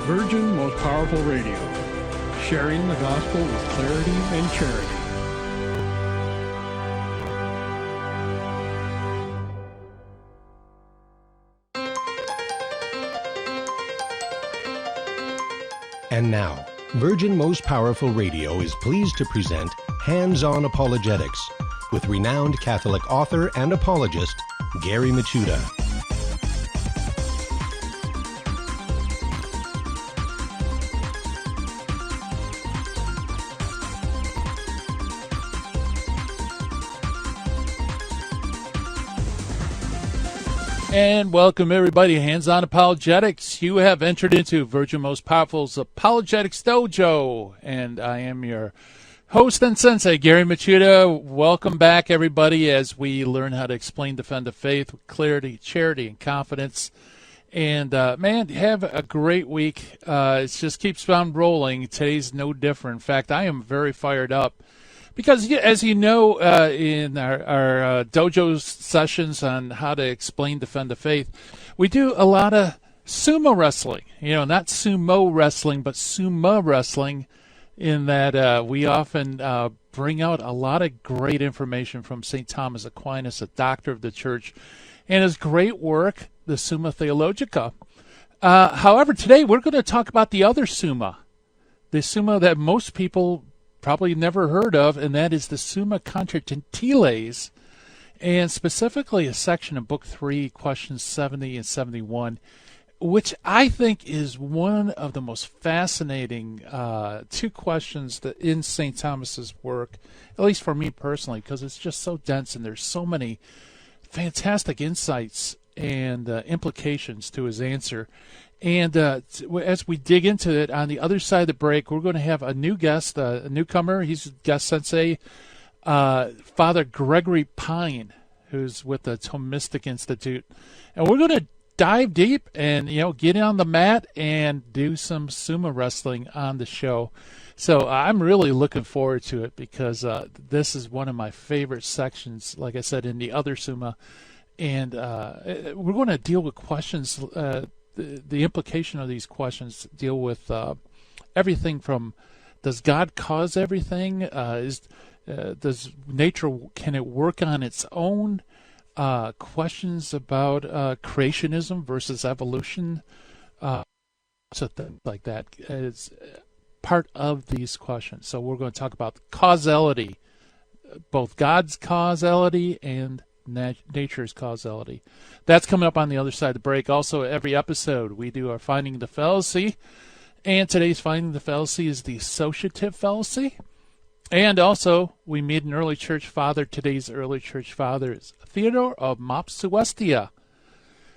Virgin Most Powerful Radio, sharing the gospel with clarity and charity. And now, Virgin Most Powerful Radio is pleased to present Hands-On Apologetics with renowned Catholic author and apologist, Gary Mopsuetia. And welcome, everybody, Hands-On Apologetics. You have entered into Virgin Most Powerful's Apologetics Dojo, and I am your host and sensei, Gary Mopsuetia. Welcome back, everybody, as we learn how to explain, defend the faith with clarity, charity, and confidence. And, man, have a great week. It just keeps on rolling. Today's no different. In fact, I am very fired up. Because, as you know, in our dojo sessions on how to explain, defend the faith, we do a lot of sumo wrestling. You know, not sumo wrestling, but sumo wrestling, in that we often bring out a lot of great information from St. Thomas Aquinas, a doctor of the church, and his great work, the Summa Theologica. However, today we're going to talk about the other Summa, the Summa that most people probably never heard of, and that is the Summa Contra Gentiles, and specifically a section in Book 3, questions 70 and 71, which I think is one of the most fascinating two questions that in St. Thomas's work, at least for me personally, because it's just so dense and there's so many fantastic insights and implications to his answer. And as we dig into it, on the other side of the break, we're going to have a new guest, a newcomer. He's guest sensei, Father Gregory Pine, who's with the Thomistic Institute. And we're going to dive deep and, get on the mat and do some sumo wrestling on the show. So I'm really looking forward to it because this is one of my favorite sections, like I said, in the other Summa. And we're going to deal with questions. The implication of these questions deal with everything from, does God cause everything? Does nature, can it work on its own? Questions about creationism versus evolution. So things like that is part of these questions. So we're going to talk about causality, both God's causality and nature's causality. That's coming up on the other side of the break. Also, every episode we do our Finding the Fallacy, and today's Finding the Fallacy is the Associative Fallacy. And also, we meet an early church father. Today's early church father is Theodore of Mopsuetia.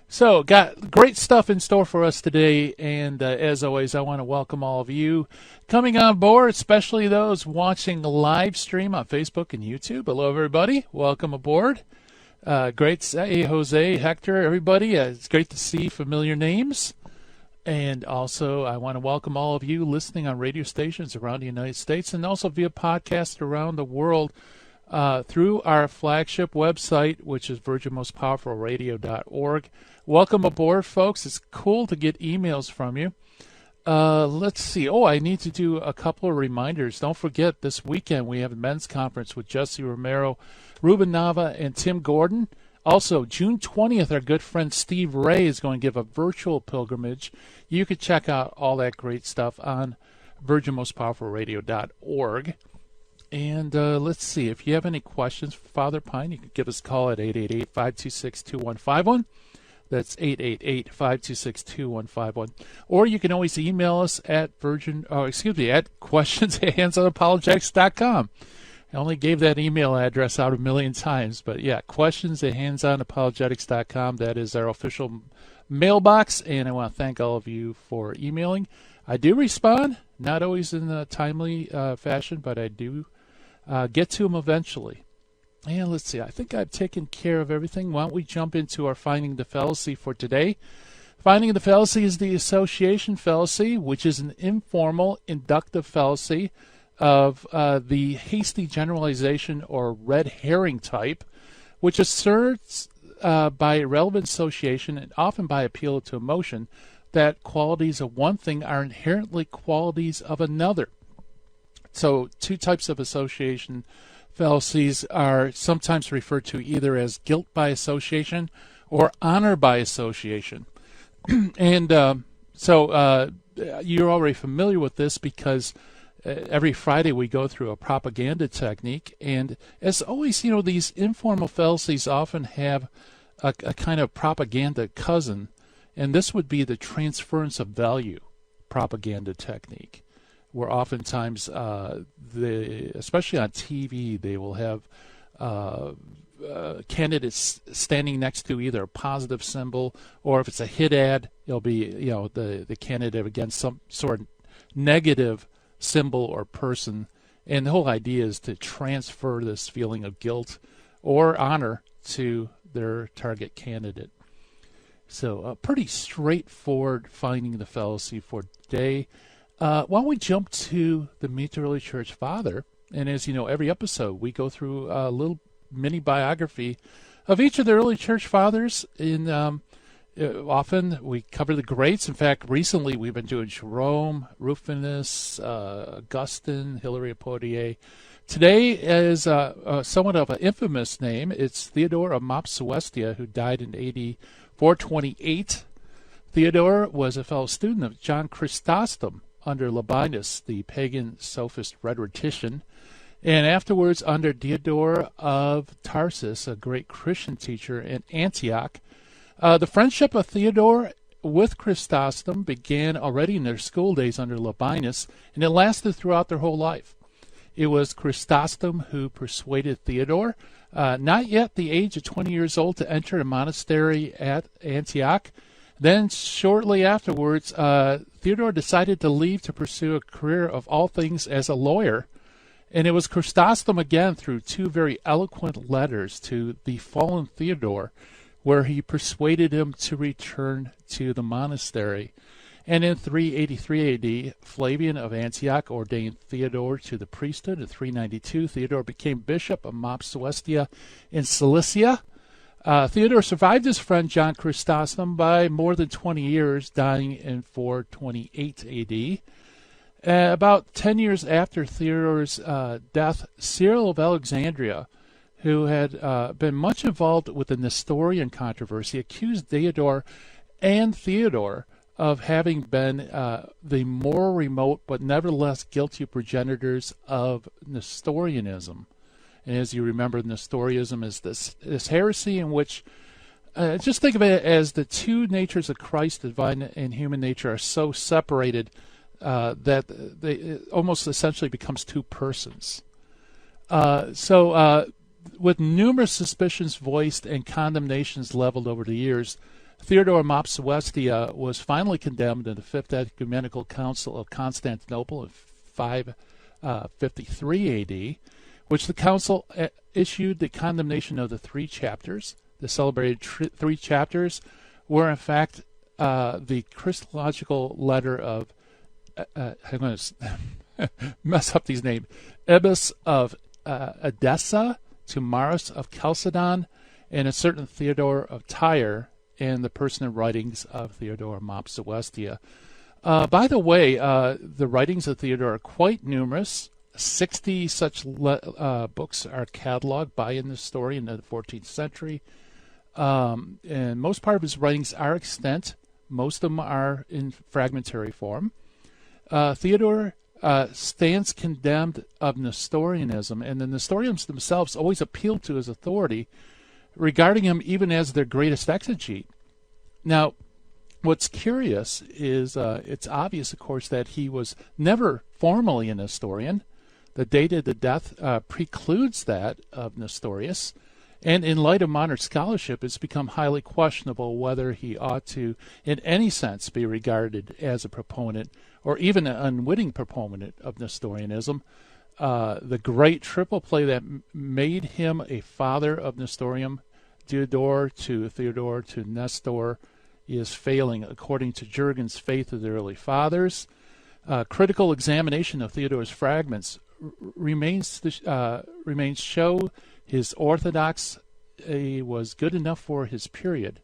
So, got great stuff in store for us today, and as always, I want to welcome all of you coming on board, especially those watching the live stream on Facebook and YouTube. Hello, everybody. Welcome aboard. Great, hey, Jose, Hector, everybody. It's great to see familiar names. And also, I want to welcome all of you listening on radio stations around the United States and also via podcast around the world through our flagship website, which is virginmostpowerfulradio.org. Welcome aboard, folks. It's cool to get emails from you. Let's see. Oh, I need to do a couple of reminders. Don't forget, this weekend we have a men's conference with Jesse Romero, Ruben Nava, and Tim Gordon. Also, June 20th, our good friend Steve Ray is going to give a virtual pilgrimage. You can check out all that great stuff on virginmostpowerfulradio.org. And let's see. If you have any questions for Father Pine, you can give us a call at 888-526-2151. That's 888-526-2151. Or you can always email us at questions@handsonapologetics.com. I only gave that email address out a million times, but yeah, questions@handsonapologetics.com. That is our official mailbox, and I want to thank all of you for emailing. I do respond, not always in a timely fashion, but I do get to them eventually. And let's see, I think I've taken care of everything. Why don't we jump into our Finding the Fallacy for today? Finding the Fallacy is the association fallacy, which is an informal, inductive fallacy of the hasty generalization or red herring type, which asserts by irrelevant association and often by appeal to emotion that qualities of one thing are inherently qualities of another. So two types of association fallacies are sometimes referred to either as guilt by association or honor by association. And so you're already familiar with this because every Friday we go through a propaganda technique. And as always, these informal fallacies often have a kind of propaganda cousin. And this would be the transference of value propaganda technique, where oftentimes, especially on TV, they will have candidates standing next to either a positive symbol, or if it's a hit ad, it'll be the candidate against some sort of negative symbol or person. And the whole idea is to transfer this feeling of guilt or honor to their target candidate. So a pretty straightforward finding the fallacy for today. Why don't we jump to the Meet the Early Church Father? And as you know, every episode we go through a little mini biography of each of the early church fathers. Often we cover the greats. In fact, recently we've been doing Jerome, Rufinus, Augustine, Hilary of Poitiers. Today is somewhat of an infamous name. It's Theodore of Mopsuetia, who died in AD 428. Theodore was a fellow student of John Chrysostom under Labienus, the pagan sophist rhetorician, and afterwards under Theodore of Tarsus, a great Christian teacher in Antioch. The friendship of Theodore with Chrysostom began already in their school days under Labienus, and it lasted throughout their whole life. It was Chrysostom who persuaded Theodore, not yet the age of 20 years old, to enter a monastery at Antioch. Then shortly afterwards, Theodore decided to leave to pursue a career of all things as a lawyer. And it was Chrysostom again, through two very eloquent letters to the fallen Theodore, where he persuaded him to return to the monastery. And in 383 AD, Flavian of Antioch ordained Theodore to the priesthood. In 392, Theodore became bishop of Mopsuetia in Cilicia. Theodore survived his friend John Chrysostom by more than 20 years, dying in 428 AD. About 10 years after Theodore's death, Cyril of Alexandria, who had been much involved with the Nestorian controversy, accused Theodore and Theodore of having been the more remote but nevertheless guilty progenitors of Nestorianism. And as you remember, Nestorianism is this heresy in which, just think of it as the two natures of Christ, divine and human nature, are so separated that it almost essentially becomes two persons. With numerous suspicions voiced and condemnations leveled over the years, Theodore of Mopsuetia was finally condemned in the Fifth Ecumenical Council of Constantinople in 553 AD, which the council issued the condemnation of the three chapters. The celebrated three chapters were, in fact, the Christological letter of, I'm going to mess up these names, Ebus of Edessa to Maris of Chalcedon, and a certain Theodore of Tyre, and the personal writings of Theodore of Mopsuetia. By the way, the writings of Theodore are quite numerous. 60 such books are cataloged by a Nestorian in the 14th century. And most part of his writings are extant. Most of them are in fragmentary form. Theodore stands condemned of Nestorianism, and the Nestorians themselves always appealed to his authority, regarding him even as their greatest exegete. Now, what's curious is it's obvious, of course, that he was never formally a Nestorian. The date of the death precludes that of Nestorius, and in light of modern scholarship, it's become highly questionable whether he ought to, in any sense, be regarded as a proponent or even an unwitting proponent of Nestorianism. The great triple play that made him a father of Nestorium, Theodore to Theodore to Nestor, is failing, according to Jurgen's Faith of the Early Fathers. Critical examination of Theodore's fragments remains show his orthodox was good enough for his period.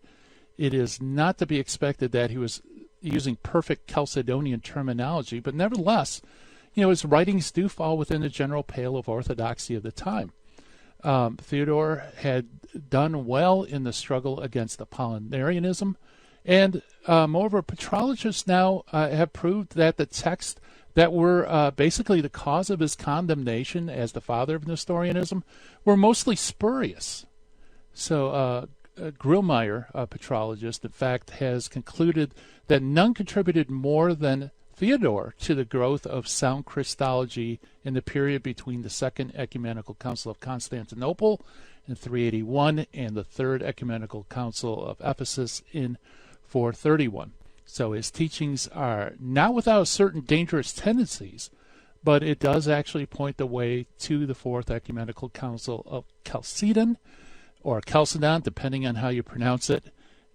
It is not to be expected that he was using perfect Chalcedonian terminology, but nevertheless, his writings do fall within the general pale of orthodoxy of the time. Theodore had done well in the struggle against Apollinarianism, and moreover, patrologists now have proved that the texts that were basically the cause of his condemnation as the father of Nestorianism were mostly spurious. So Grillmeyer, a patrologist, in fact, has concluded that none contributed more than Theodore to the growth of sound Christology in the period between the Second Ecumenical Council of Constantinople in 381 and the Third Ecumenical Council of Ephesus in 431. So his teachings are not without certain dangerous tendencies, but it does actually point the way to the Fourth Ecumenical Council of Chalcedon, or Chalcedon, depending on how you pronounce it,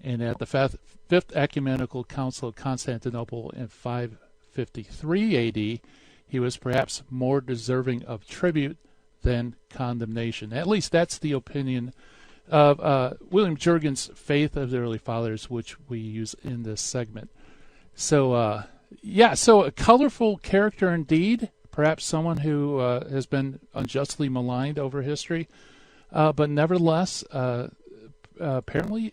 and at the Fifth Ecumenical Council of Constantinople in 553 A.D., he was perhaps more deserving of tribute than condemnation. At least that's the opinion of William Jurgen's Faith of the Early Fathers, which we use in this segment. So, so a colorful character indeed, perhaps someone who has been unjustly maligned over history, but nevertheless, apparently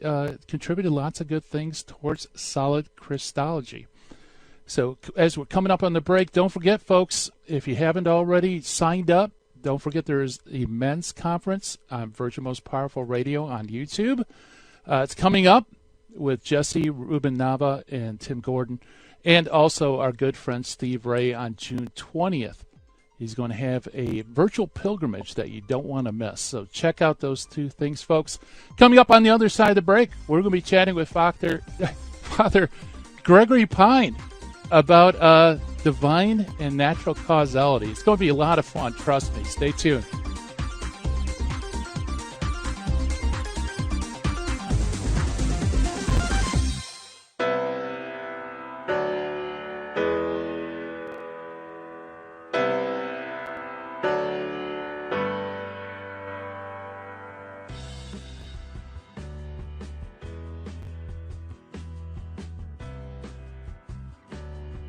contributed lots of good things towards solid Christology. So as we're coming up on the break, don't forget, folks, if you haven't already signed up, don't forget there's a men's conference on Virgin Most Powerful Radio on YouTube. It's coming up with Jesse Rubin Nava and Tim Gordon, and also our good friend Steve Ray on June 20th. He's going to have a virtual pilgrimage that you don't want to miss. So check out those two things, folks. Coming up on the other side of the break, we're going to be chatting with Father Gregory Pine about divine and natural causality. It's going to be a lot of fun. Trust me. Stay tuned.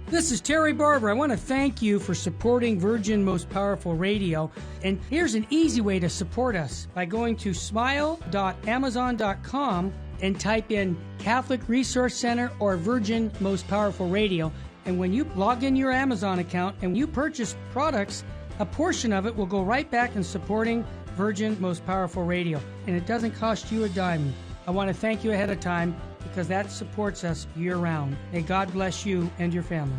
This is Terry Barber. I want to thank you for supporting Virgin Most Powerful Radio. And here's an easy way to support us by going to smile.amazon.com and type in Catholic Resource Center or Virgin Most Powerful Radio. And when you log in your Amazon account and you purchase products, a portion of it will go right back in supporting Virgin Most Powerful Radio. And it doesn't cost you a dime. I want to thank you ahead of time, because that supports us year-round. May God bless you and your family.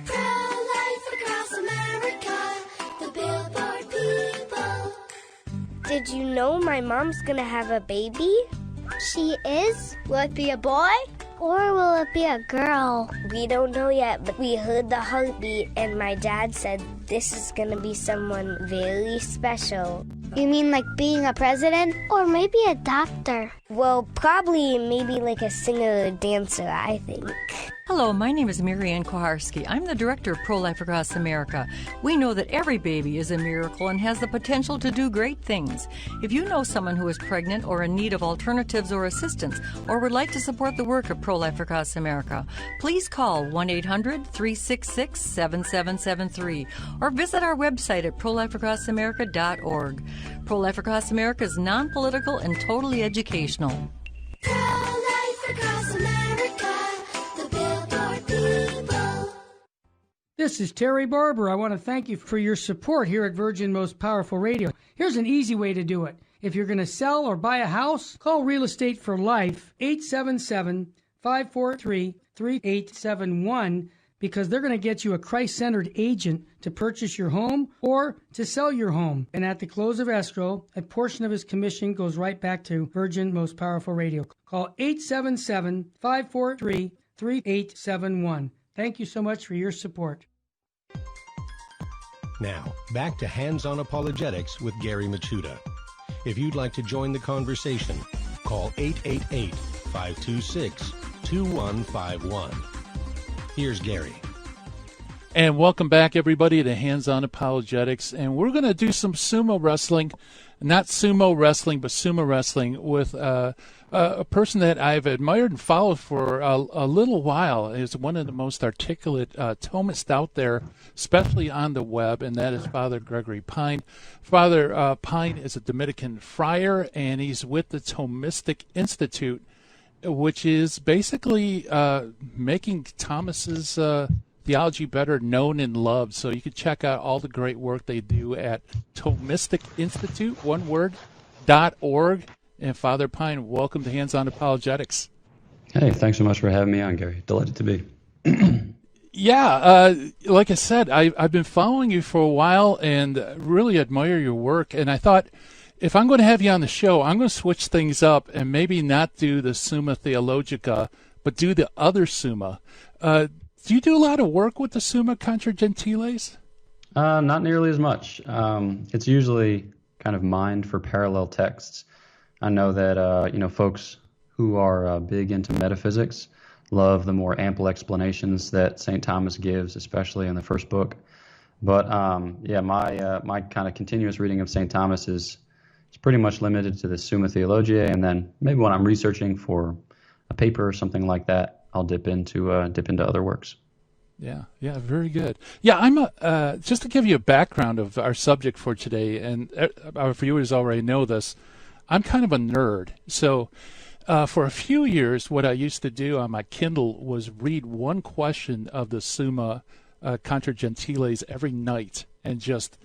Pro-life across America, the Billboard people. Did you know my mom's gonna have a baby? She is? Will it be a boy? Or will it be a girl? We don't know yet, but we heard the heartbeat, and my dad said this is going to be someone very special. You mean like being a president? Or maybe a doctor? Well, probably maybe like a singer or dancer, I think. Hello, my name is Marianne Koharski. I'm the director of Pro-Life Across America. We know that every baby is a miracle and has the potential to do great things. If you know someone who is pregnant or in need of alternatives or assistance, or would like to support the work of Pro-Life Across America, please call 1-800-366-7773 or visit our website at prolifeacrossamerica.org. Pro-Life Across America is non-political and totally educational. Pro-life across America, the Billboard people. This is Terry Barber. I want to thank you for your support here at Virgin Most Powerful Radio. Here's an easy way to do it. If you're going to sell or buy a house, call Real Estate for Life, 877-543-3871, because they're going to get you a Christ-centered agent to purchase your home or to sell your home. And at the close of escrow, a portion of his commission goes right back to Virgin Most Powerful Radio. Call 877-543-3871. Thank you so much for your support. Now, back to Hands-on Apologetics with Gary Machuda. If you'd like to join the conversation, call 888-526-2151. Here's Gary. And welcome back, everybody, to Hands On Apologetics. And we're going to do some sumo wrestling, not sumo wrestling, but sumo wrestling with a person that I've admired and followed for a little while. Is one of the most articulate Thomists out there, especially on the web, and that is Father Gregory Pine. Father Pine is a Dominican friar, and he's with the Thomistic Institute, which is basically making Thomas's theology better known and loved. So you can check out all the great work they do at Thomistic Institute, one word, .org. And Father Pine, welcome to Hands On Apologetics. Hey, thanks so much for having me on, Gary. Delighted to be. Yeah, like I said, I've been following you for a while and really admire your work. And I thought, if I'm going to have you on the show, I'm going to switch things up and maybe not do the Summa Theologica, but do the other Summa. Do you do a lot of work with the Summa Contra Gentiles? Not nearly as much. It's usually kind of mined for parallel texts. I know that folks who are big into metaphysics love the more ample explanations that St. Thomas gives, especially in the first book. But my kind of continuous reading of St. Thomas is pretty much limited to the Summa Theologiae, and then maybe when I'm researching for a paper or something like that, I'll dip into other works. Yeah, very good. Yeah, I'm just to give you a background of our subject for today, and our viewers already know this. I'm kind of a nerd, so for a few years, what I used to do on my Kindle was read one question of the Summa Contra Gentiles every night, and just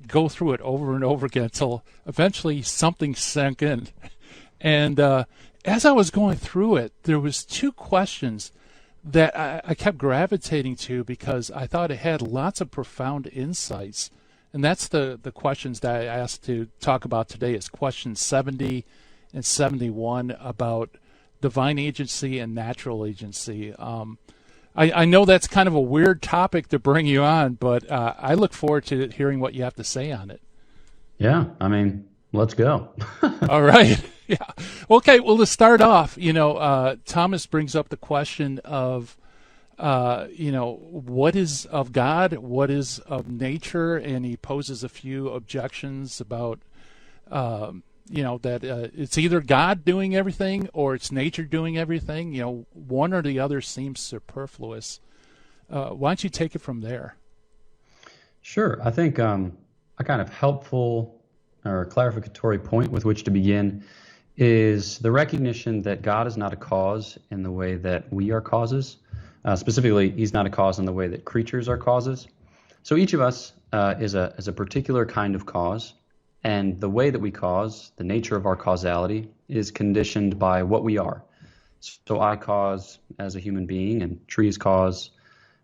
go through it over and over again until eventually something sank in. And as I was going through it, there was two questions that I kept gravitating to because I thought it had lots of profound insights. And that's the questions that I asked to talk about today is questions 70 and 71 about divine agency and natural agency. I know that's kind of a weird topic to bring you on, but I look forward to hearing what you have to say on it. Yeah, I mean, let's go. All right. Yeah. Okay. Well, to start off, Thomas brings up the question of, what is of God, what is of nature, and he poses a few objections about, that it's either God doing everything or it's nature doing everything. One or the other seems superfluous. Why don't you take it from there? Sure. I think a kind of helpful or clarificatory point with which to begin is the recognition that God is not a cause in the way that we are causes. Specifically, he's not a cause in the way that creatures are causes. So each of us is a particular kind of cause, and the way that we cause, the nature of our causality, is conditioned by what we are. So I cause as a human being, and trees cause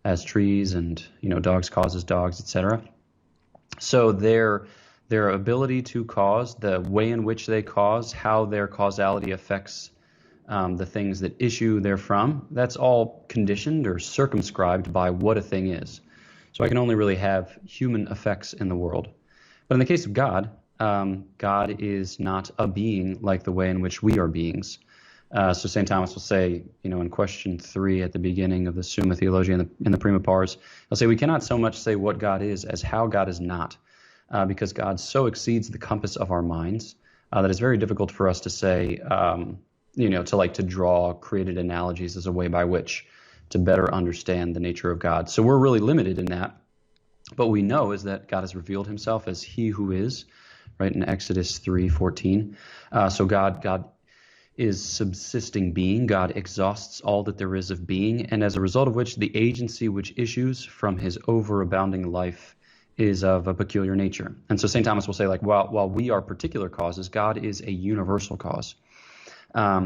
as trees, and dogs cause as dogs, etc. So their ability to cause, the way in which they cause, how their causality affects the things that issue therefrom, that's all conditioned or circumscribed by what a thing is. So I can only really have human effects in the world. But in the case of God, God is not a being like the way in which we are beings. So St. Thomas will say, in question 3 at the beginning of the Summa Theologiae in the Prima Pars, he'll say, we cannot so much say what God is as how God is not. Because God so exceeds the compass of our minds that it's very difficult for us to say, to draw created analogies as a way by which to better understand the nature of God. So we're really limited in that. But we know is that God has revealed himself as he who is, right, in Exodus 3:14. So God is subsisting being. God exhausts all that there is of being. And as a result of which, the agency which issues from his overabounding life is of a peculiar nature. And so St. Thomas will say, while we are particular causes, God is a universal cause.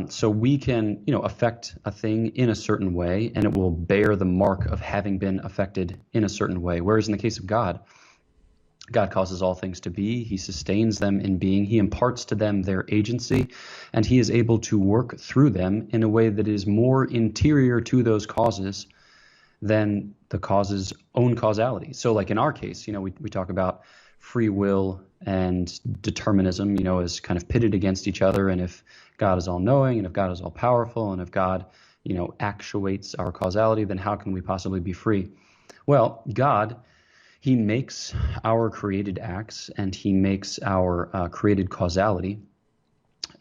So we can, affect a thing in a certain way, and it will bear the mark of having been affected in a certain way. Whereas in the case of God, God causes all things to be. He sustains them in being. He imparts to them their agency, and he is able to work through them in a way that is more interior to those causes than the cause's own causality. So like in our case, we talk about free will and determinism, as kind of pitted against each other. And if God is all knowing, and if God is all powerful, and if God, actuates our causality, then how can we possibly be free? Well, God, he makes our created acts and he makes our created causality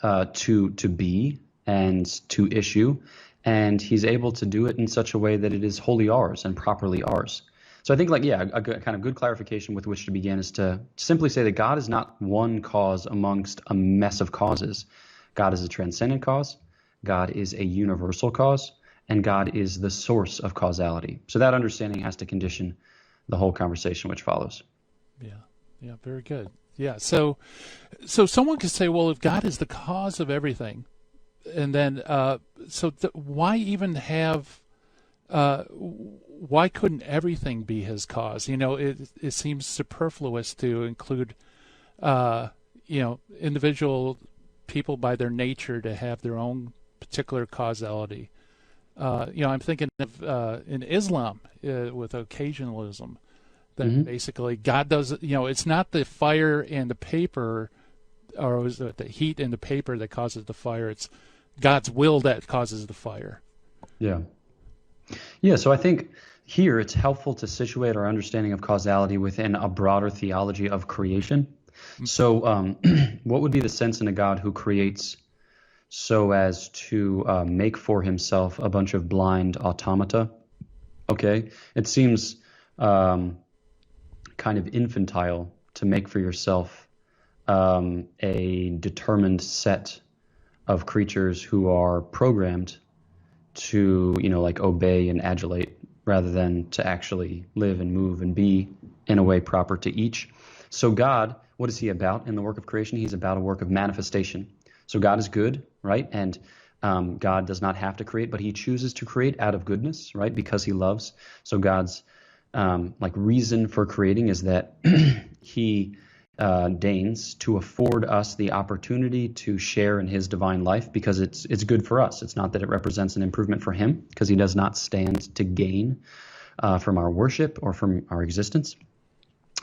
to be and to issue, and he's able to do it in such a way that it is wholly ours and properly ours. So I think, a kind of good clarification with which to begin is to simply say that God is not one cause amongst a mess of causes. God is a transcendent cause, God is a universal cause, and God is the source of causality. So that understanding has to condition the whole conversation which follows. Yeah, very good. Yeah, so someone could say, well, if God is the cause of everything, and then why even have? Why couldn't everything be his cause? It seems superfluous to include, individual people by their nature to have their own particular causality. I'm thinking of in Islam with occasionalism, that basically God does, it's not the fire and the paper, or was it the heat and the paper that causes the fire. It's God's will that causes the fire. Yeah. Yeah, so I think here it's helpful to situate our understanding of causality within a broader theology of creation. So what would be the sense in a God who creates so as to make for himself a bunch of blind automata? Okay, it seems kind of infantile to make for yourself a determined set of creatures who are programmed to, obey and adulate rather than to actually live and move and be in a way proper to each. So God, what is he about in the work of creation? He's about a work of manifestation. So God is good, right? And God does not have to create, but he chooses to create out of goodness, right? Because he loves. So God's reason for creating is that he deigns to afford us the opportunity to share in his divine life because it's good for us. It's not that it represents an improvement for him, because he does not stand to gain from our worship or from our existence,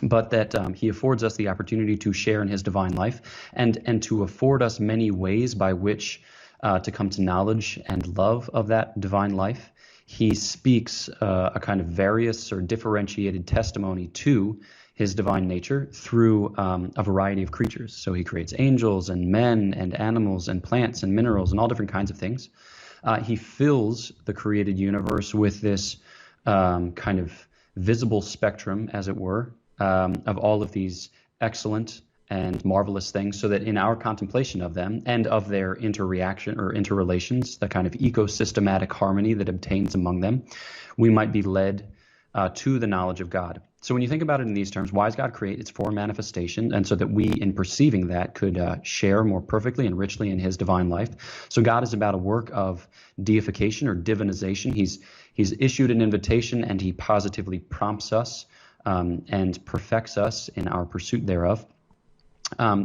but that he affords us the opportunity to share in his divine life and to afford us many ways by which to come to knowledge and love of that divine life. He speaks a kind of various or differentiated testimony to his divine nature through a variety of creatures. So he creates angels and men and animals and plants and minerals and all different kinds of things. He fills the created universe with this kind of visible spectrum, as it were, of all of these excellent and marvelous things, so that in our contemplation of them and of their interreaction or interrelations, the kind of ecosystematic harmony that obtains among them, we might be led to the knowledge of God. So when you think about it in these terms, why does God create? It's for manifestation, and so that we, in perceiving that, could share more perfectly and richly in his divine life. So God is about a work of deification or divinization. He's issued an invitation, and he positively prompts us and perfects us in our pursuit thereof.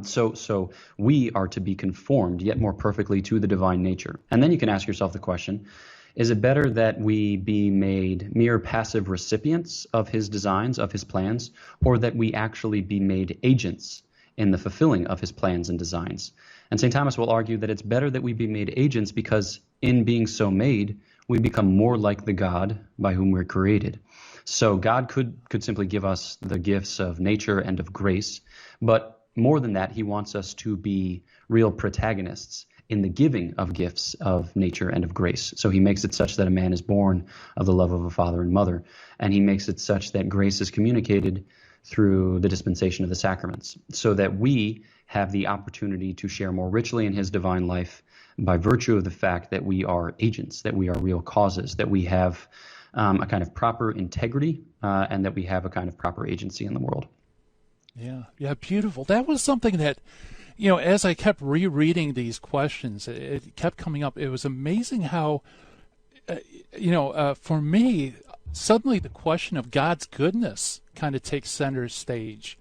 So we are to be conformed yet more perfectly to the divine nature. And then you can ask yourself the question, is it better that we be made mere passive recipients of his designs, of his plans, or that we actually be made agents in the fulfilling of his plans and designs? And St. Thomas will argue that it's better that we be made agents because in being so made, we become more like the God by whom we're created. So God could simply give us the gifts of nature and of grace, but more than that, he wants us to be real protagonists in the giving of gifts of nature and of grace. So he makes it such that a man is born of the love of a father and mother, and he makes it such that grace is communicated through the dispensation of the sacraments, so that we have the opportunity to share more richly in his divine life by virtue of the fact that we are agents, that we are real causes, that we have a kind of proper integrity, and that we have a kind of proper agency in the world. Yeah, beautiful. That was something that, as I kept rereading these questions, it kept coming up. It was amazing how, for me, suddenly the question of God's goodness kind of takes center stage,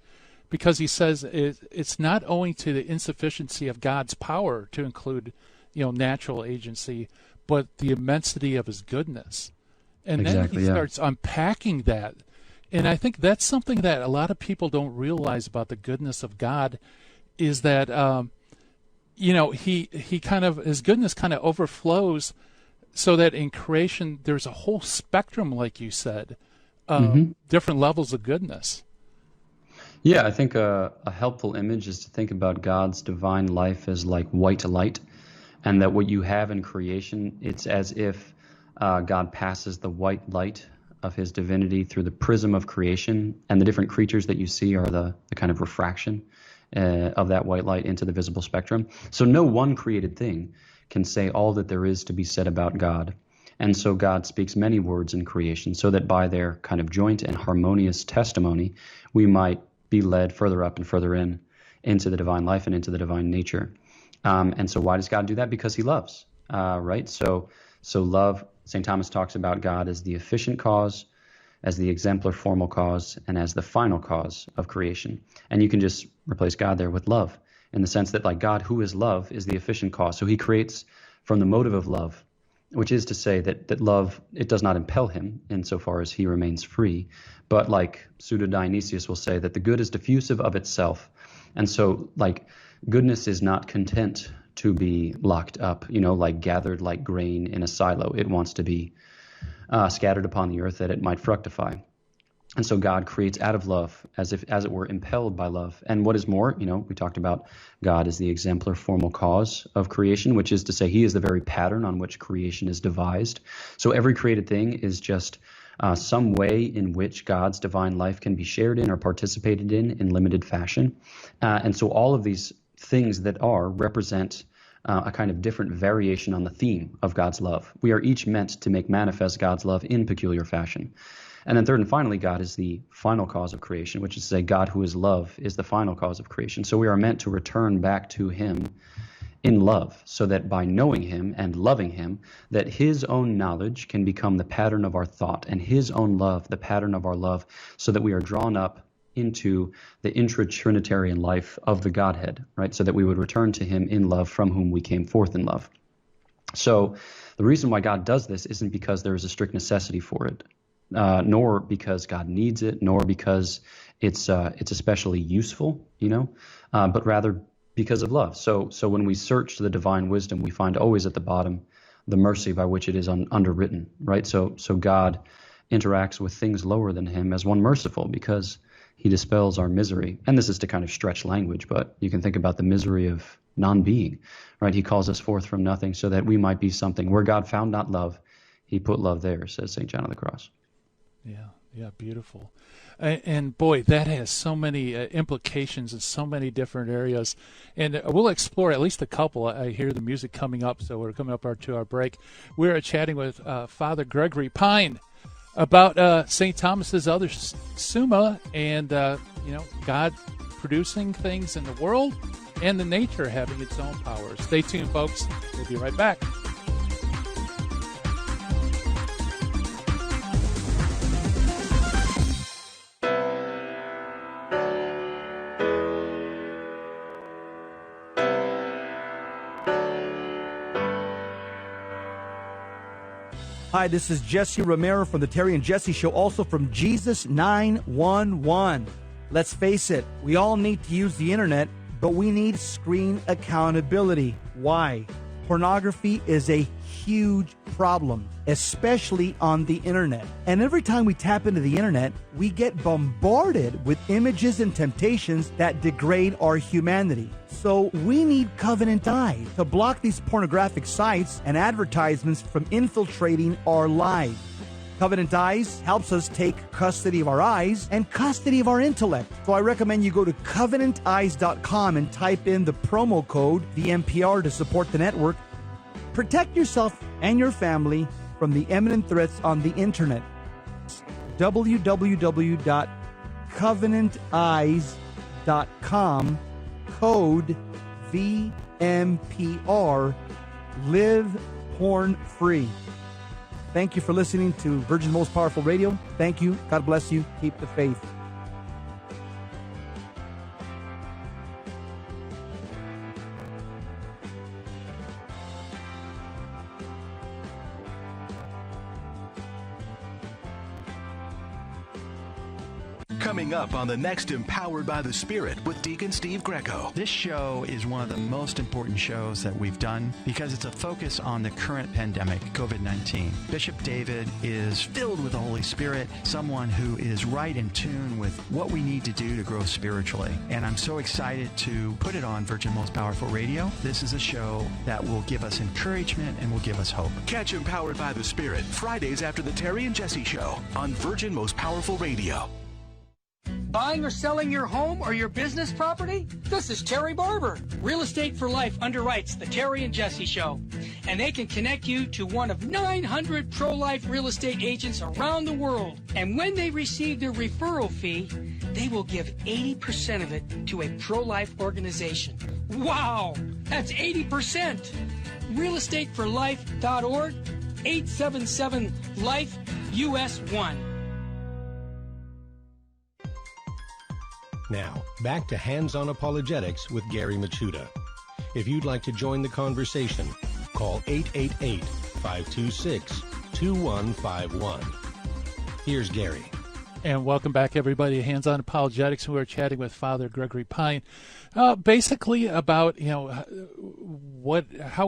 because he says it's not owing to the insufficiency of God's power to include, natural agency, but the immensity of his goodness. And then he starts unpacking that. And I think that's something that a lot of people don't realize about the goodness of God, is that, he kind of, his goodness kind of overflows, so that in creation there's a whole spectrum, like you said, different levels of goodness. Yeah, I think a helpful image is to think about God's divine life as like white light, and that what you have in creation, it's as if God passes the white light of his divinity through the prism of creation, and the different creatures that you see are the kind of refraction of that white light into the visible spectrum. So no one created thing can say all that there is to be said about God. And so God speaks many words in creation so that by their kind of joint and harmonious testimony, we might be led further up and further into the divine life and into the divine nature. And so why does God do that? Because he loves, right? So love, St. Thomas talks about God as the efficient cause, as the exemplar formal cause, and as the final cause of creation. And you can just replace God there with love, in the sense that like God, who is love, is the efficient cause. So he creates from the motive of love, which is to say that love, it does not impel him insofar as he remains free. But like Pseudo-Dionysius will say, that the good is diffusive of itself. And so like goodness is not content to be locked up, like gathered like grain in a silo. It wants to be scattered upon the earth that it might fructify. And so God creates out of love, as it were impelled by love. And what is more, we talked about God as the exemplar formal cause of creation, which is to say he is the very pattern on which creation is devised. So every created thing is just some way in which God's divine life can be shared in or participated in limited fashion. And so all of these things that represent a kind of different variation on the theme of God's love. We are each meant to make manifest God's love in peculiar fashion. And then third and finally, God is the final cause of creation, which is to say God who is love is the final cause of creation. So we are meant to return back to him in love, so that by knowing him and loving him, that his own knowledge can become the pattern of our thought, and his own love the pattern of our love, so that we are drawn up into the intra-Trinitarian life of the Godhead, right? So that we would return to him in love, from whom we came forth in love. So the reason why God does this isn't because there is a strict necessity for it, nor because God needs it, nor because it's especially useful, but rather because of love. So when we search the divine wisdom, we find always at the bottom the mercy by which it is underwritten, right? So God interacts with things lower than him as one merciful, because he dispels our misery. And this is to kind of stretch language, but you can think about the misery of non-being, right? He calls us forth from nothing so that we might be something. Where God found not love, he put love there, says St. John of the Cross. Yeah, beautiful. And boy, that has so many implications in so many different areas. And we'll explore at least a couple. I hear the music coming up, so we're coming up to our break. We're chatting with Father Gregory Pine about St. Thomas's other Summa, and God producing things in the world and the nature having its own power. Stay tuned, folks. We'll be right back. Hi, this is Jesse Romero from the Terry and Jesse Show, also from Jesus 911. Let's face it, we all need to use the internet, but we need screen accountability. Why? Pornography is a huge problem, especially on the internet. And every time we tap into the internet, we get bombarded with images and temptations that degrade our humanity. So we need Covenant Eyes to block these pornographic sites and advertisements from infiltrating our lives. Covenant Eyes helps us take custody of our eyes and custody of our intellect. So I recommend you go to covenanteyes.com and type in the promo code VMPR to support the network. Protect yourself and your family from the imminent threats on the internet. www.covenanteyes.com, code VMPR. Live porn free. Thank you for listening to Virgin's Most Powerful Radio. Thank you. God bless you. Keep the faith. Coming up on the next Empowered by the Spirit with Deacon Steve Greco. This show is one of the most important shows that we've done because it's a focus on the current pandemic, COVID-19. Bishop David is filled with the Holy Spirit, someone who is right in tune with what we need to do to grow spiritually. And I'm so excited to put it on Virgin Most Powerful Radio. This is a show that will give us encouragement and will give us hope. Catch Empowered by the Spirit Fridays after the Terry and Jesse Show on Virgin Most Powerful Radio. Buying or selling your home or your business property? This is Terry Barber. Real Estate for Life underwrites the Terry and Jesse Show. And they can connect you to one of 900 pro-life real estate agents around the world. And when they receive their referral fee, they will give 80% of it to a pro-life organization. Wow! That's 80%! realestateforlife.org, 877-LIFE, US 1. Now, back to Hands on Apologetics with Gary Mopsuetia. If you'd like to join the conversation, call 888-526-2151. Here's Gary. And welcome back, everybody. Hands on Apologetics. We are chatting with Father Gregory Pine, basically about how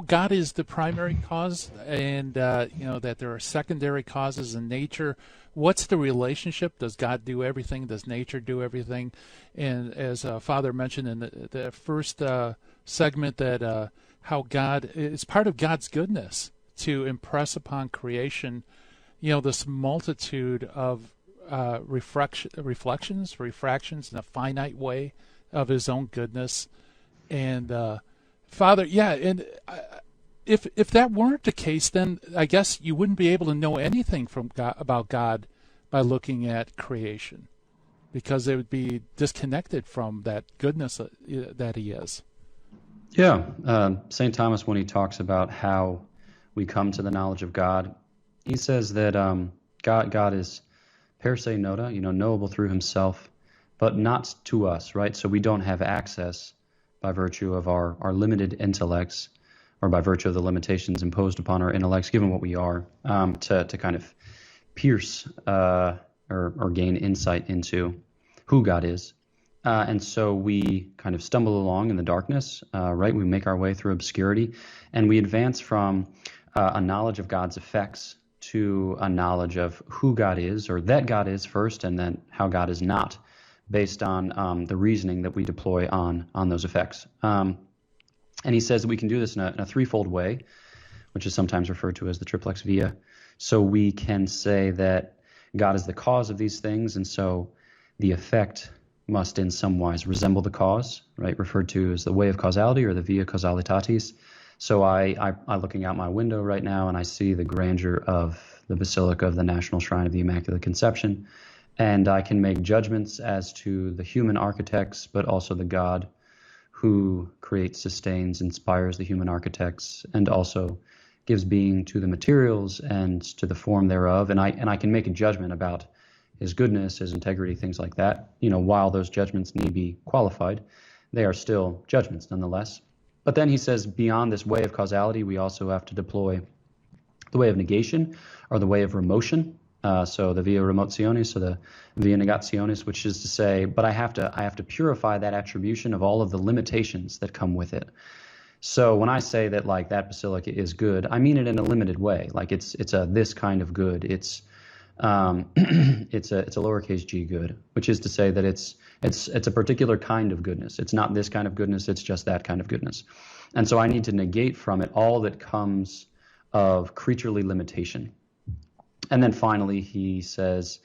God is the primary cause, and that there are secondary causes in nature. What's the relationship? Does God do everything? Does nature do everything? And as Father mentioned in the first segment, that how God is part of God's goodness to impress upon creation, this multitude of refractions in a finite way of His own goodness. And Father, and if that weren't the case, then I guess you wouldn't be able to know anything from God, about God, by looking at creation, because it would be disconnected from that goodness that He is. Yeah, St. Thomas, when he talks about how we come to the knowledge of God, he says that God is per se nota, knowable through Himself, but not to us, right? So we don't have access by virtue of our limited intellects, or by virtue of the limitations imposed upon our intellects, given what we are, to kind of pierce or gain insight into who God is. And so we kind of stumble along in the darkness, right? We make our way through obscurity, and we advance from a knowledge of God's effects to a knowledge of who God is, or that God is first, and then how God is not, based on the reasoning that we deploy on those effects. And he says that we can do this in a threefold way, which is sometimes referred to as the triplex via. So we can say that God is the cause of these things, and so the effect must in some wise resemble the cause, right? Referred to as the way of causality, or the via causalitatis. So I looking out my window right now, and I see the grandeur of the Basilica of the National Shrine of the Immaculate Conception, and I can make judgments as to the human architects, but also the God who creates, sustains, inspires the human architects, and also gives being to the materials and to the form thereof. And I can make a judgment about His goodness, His integrity, things like that. While those judgments need be qualified, they are still judgments nonetheless. But then he says, beyond this way of causality, we also have to deploy the way of negation, or the way of remotion. So the via remotionis, so the via negationis, which is to say, but I have to purify that attribution of all of the limitations that come with it. So when I say that that basilica is good, I mean it in a limited way. Like it's a this kind of good. It's it's a lowercase g good, which is to say that it's a particular kind of goodness. It's not this kind of goodness. It's just that kind of goodness. And so I need to negate from it all that comes of creaturely limitation. And then finally, he says,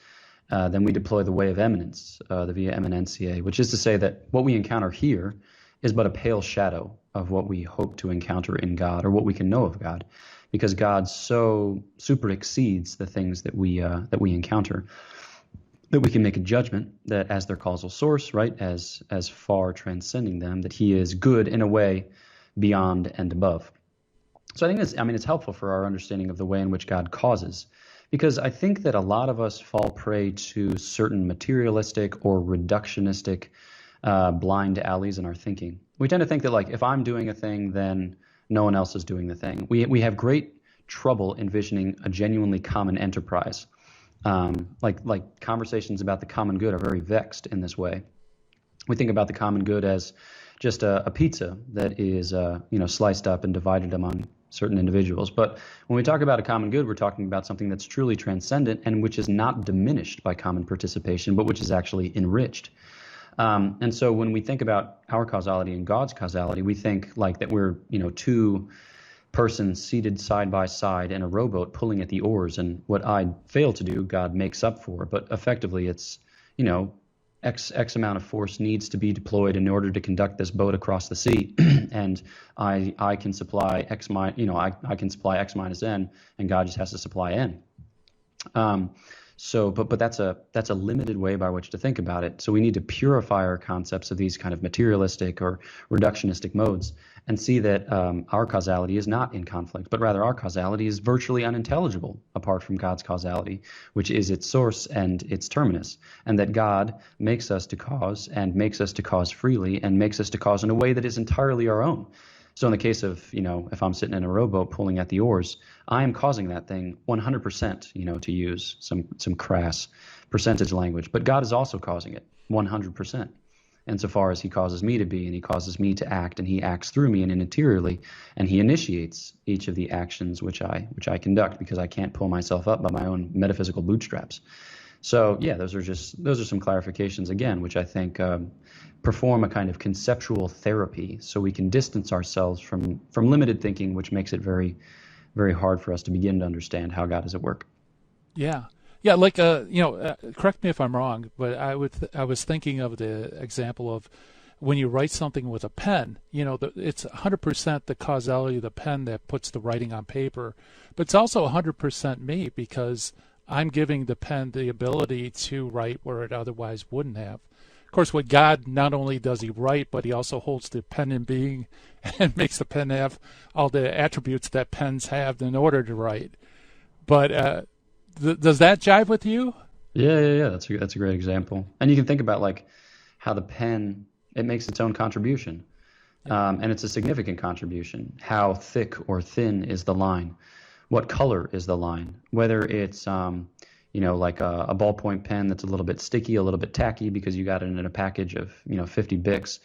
then we deploy the way of eminence, the via eminentiae, which is to say that what we encounter here is but a pale shadow of what we hope to encounter in God, or what we can know of God, because God so super exceeds the things that we encounter, that we can make a judgment that as their causal source, right, as far transcending them, that He is good in a way beyond and above. So I think it's helpful for our understanding of the way in which God causes, because I think that a lot of us fall prey to certain materialistic or reductionistic blind alleys in our thinking. We tend to think that if I'm doing a thing, then no one else is doing the thing. We have great trouble envisioning a genuinely common enterprise. Like conversations about the common good are very vexed in this way. We think about the common good as just a pizza that is sliced up and divided among certain individuals. But when we talk about a common good, we're talking about something that's truly transcendent and which is not diminished by common participation, but which is actually enriched. And so when we think about our causality and God's causality, we think like that we're, two persons seated side by side in a rowboat pulling at the oars, and what I fail to do, God makes up for. But effectively, it's, X amount of force needs to be deployed in order to conduct this boat across the sea, and I can supply X I can supply X minus N, and God just has to supply N. But that's a limited way by which to think about it. So we need to purify our concepts of these kind of materialistic or reductionistic modes and see that our causality is not in conflict, but rather our causality is virtually unintelligible apart from God's causality, which is its source and its terminus, and that God makes us to cause and makes us to cause freely and makes us to cause in a way that is entirely our own. So in the case of, if I'm sitting in a rowboat pulling at the oars, I am causing that thing 100%, to use some crass percentage language. But God is also causing it 100%. Insofar as he causes me to be and he causes me to act and he acts through me and interiorly, and he initiates each of the actions which I conduct, because I can't pull myself up by my own metaphysical bootstraps. So yeah, those are some clarifications again, which I think perform a kind of conceptual therapy, so we can distance ourselves from limited thinking, which makes it very, very hard for us to begin to understand how God is at work. Yeah. Yeah, like correct me if I'm wrong, but I was thinking of the example of when you write something with a pen. It's 100% the causality of the pen that puts the writing on paper, but it's also 100% me, because I'm giving the pen the ability to write where it otherwise wouldn't have. Of course, with God, not only does he write, but he also holds the pen in being and makes the pen have all the attributes that pens have in order to write. But does that jive with you? Yeah. That's a great example. And you can think about like how the pen, it makes its own contribution. And it's a significant contribution. How thick or thin is the line? What color is the line? Whether it's, like a ballpoint pen that's a little bit sticky, a little bit tacky because you got it in a package of, 50 Bics,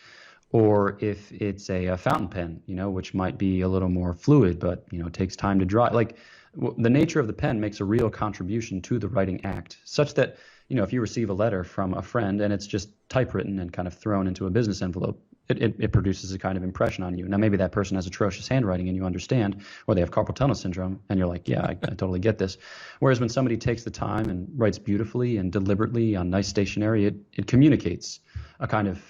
or if it's a fountain pen, which might be a little more fluid, but, takes time to dry. Like, the nature of the pen makes a real contribution to the writing act, such that, if you receive a letter from a friend and it's just typewritten and kind of thrown into a business envelope, it produces a kind of impression on you. Now, maybe that person has atrocious handwriting and you understand, or they have carpal tunnel syndrome and you're like, yeah, I totally get this. Whereas when somebody takes the time and writes beautifully and deliberately on nice stationery, it communicates a kind of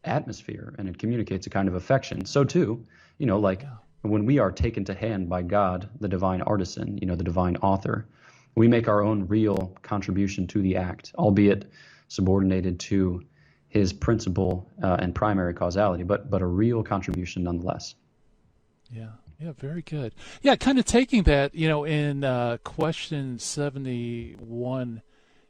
atmosphere and it communicates a kind of affection. So too, when we are taken to hand by God, the divine artisan, the divine author, we make our own real contribution to the act, albeit subordinated to his principal and primary causality, but a real contribution nonetheless. Yeah, very good. Yeah, kind of taking that, in question 71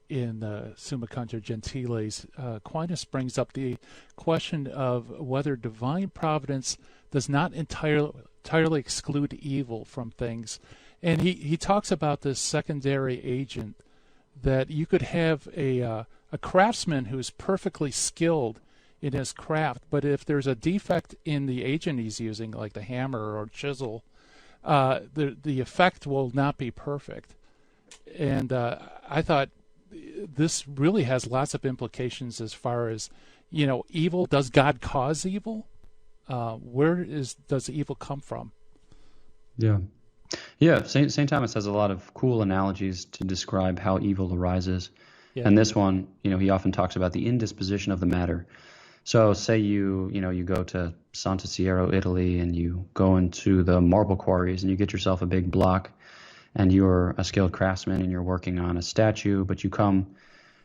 in Summa Contra Gentiles, Aquinas brings up the question of whether divine providence does not entirely exclude evil from things. And he talks about this secondary agent, that you could have a craftsman who's perfectly skilled in his craft, but if there's a defect in the agent he's using, like the hammer or chisel, the effect will not be perfect. And I thought this really has lots of implications as far as, evil. Does God cause evil? Where does evil come from? Yeah. St. Thomas has a lot of cool analogies to describe how evil arises. Yeah. And this one, he often talks about the indisposition of the matter. So say you go to Santa Sierra, Italy, and you go into the marble quarries and you get yourself a big block, and you're a skilled craftsman and you're working on a statue, but you come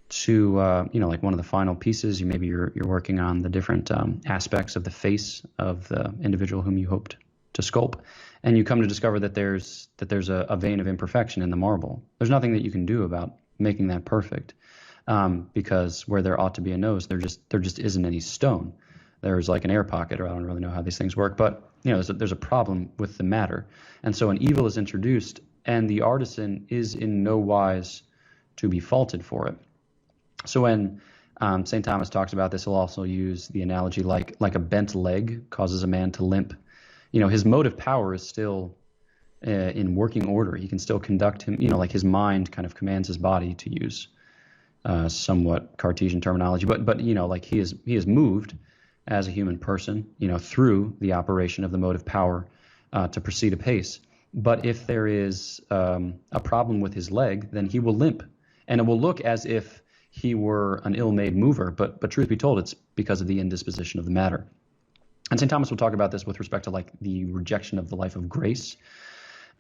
to like one of the final pieces, you're working on the different aspects of the face of the individual whom you hoped to sculpt, and you come to discover that there's a vein of imperfection in the marble. There's nothing that you can do about making that perfect, because where there ought to be a nose, there just isn't any stone. There's like an air pocket, or I don't really know how these things work, but there's a problem with the matter, and so an evil is introduced, and the artisan is in no wise to be faulted for it. So when St. Thomas talks about this, he'll also use the analogy like a bent leg causes a man to limp. His motive power is still in working order. He can still conduct him, like his mind kind of commands his body, to use somewhat Cartesian terminology, but like he is moved as a human person, through the operation of the motive power to proceed apace. But if there is a problem with his leg, then he will limp, and it will look as if he were an ill-made mover, but truth be told, it's because of the indisposition of the matter. And St. Thomas will talk about this with respect to like the rejection of the life of grace.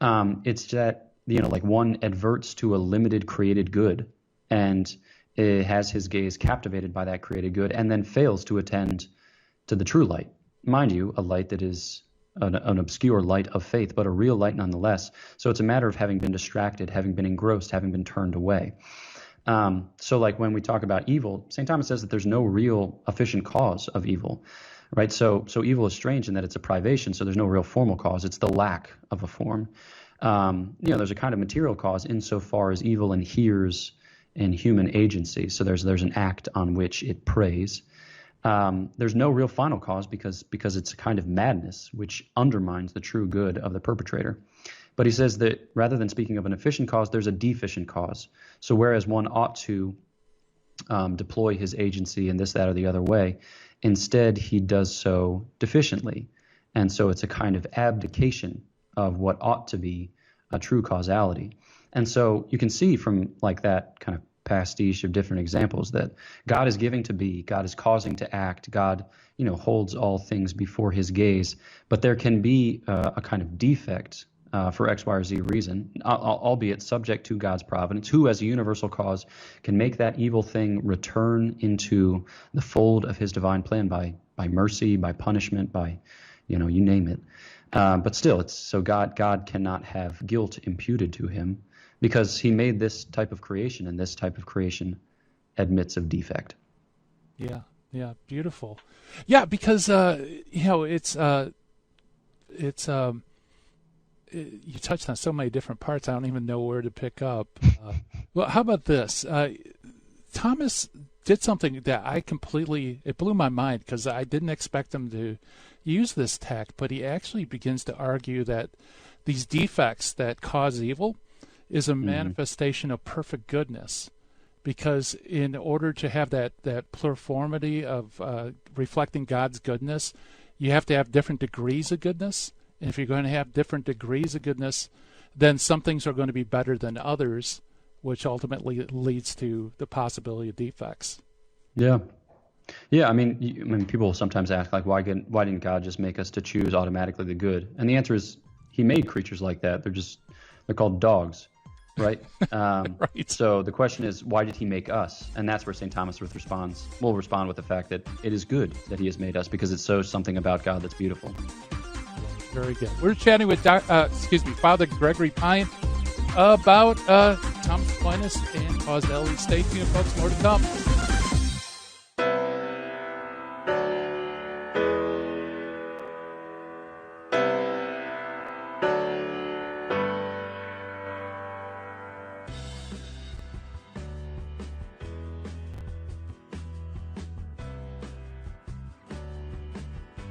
It's that, like one adverts to a limited created good and it has his gaze captivated by that created good and then fails to attend to the true light. Mind you, a light that is an obscure light of faith, but a real light nonetheless. So it's a matter of having been distracted, having been engrossed, having been turned away. So like when we talk about evil, St. Thomas says that there's no real efficient cause of evil, right? So evil is strange in that it's a privation, so there's no real formal cause. It's the lack of a form. There's a kind of material cause insofar as evil inheres in human agency. So there's an act on which it preys. There's no real final cause because it's a kind of madness which undermines the true good of the perpetrator. But he says that rather than speaking of an efficient cause, there's a deficient cause. So whereas one ought to deploy his agency in this, that, or the other way, instead he does so deficiently. And so it's a kind of abdication of what ought to be a true causality. And so you can see from like that kind of pastiche of different examples that God is giving to be, God is causing to act, God, holds all things before his gaze, but there can be a kind of defect for X, Y, or Z reason, albeit subject to God's providence, who as a universal cause can make that evil thing return into the fold of his divine plan by mercy, by punishment, by, you name it. But still, it's so God cannot have guilt imputed to him because he made this type of creation, and this type of creation admits of defect. Yeah, beautiful. Yeah, because you touched on so many different parts, I don't even know where to pick up. Well, how about this? Thomas did something that it blew my mind because I didn't expect him to use this tact, but he actually begins to argue that these defects that cause evil is a manifestation of perfect goodness. Because in order to have that pluriformity of reflecting God's goodness, you have to have different degrees of goodness. And if you're going to have different degrees of goodness, then some things are going to be better than others, which ultimately leads to the possibility of defects. Yeah. I mean, people sometimes ask, like, why didn't God just make us to choose automatically the good? And the answer is, he made creatures like that. They're called dogs, right? Right. So the question is, why did he make us? And that's where St. Thomas will respond with the fact that it is good that he has made us because it shows something about God that's beautiful. Very good. We're chatting with Father Gregory Pine about Thomas Aquinas and causality. Stay tuned, folks. More to come.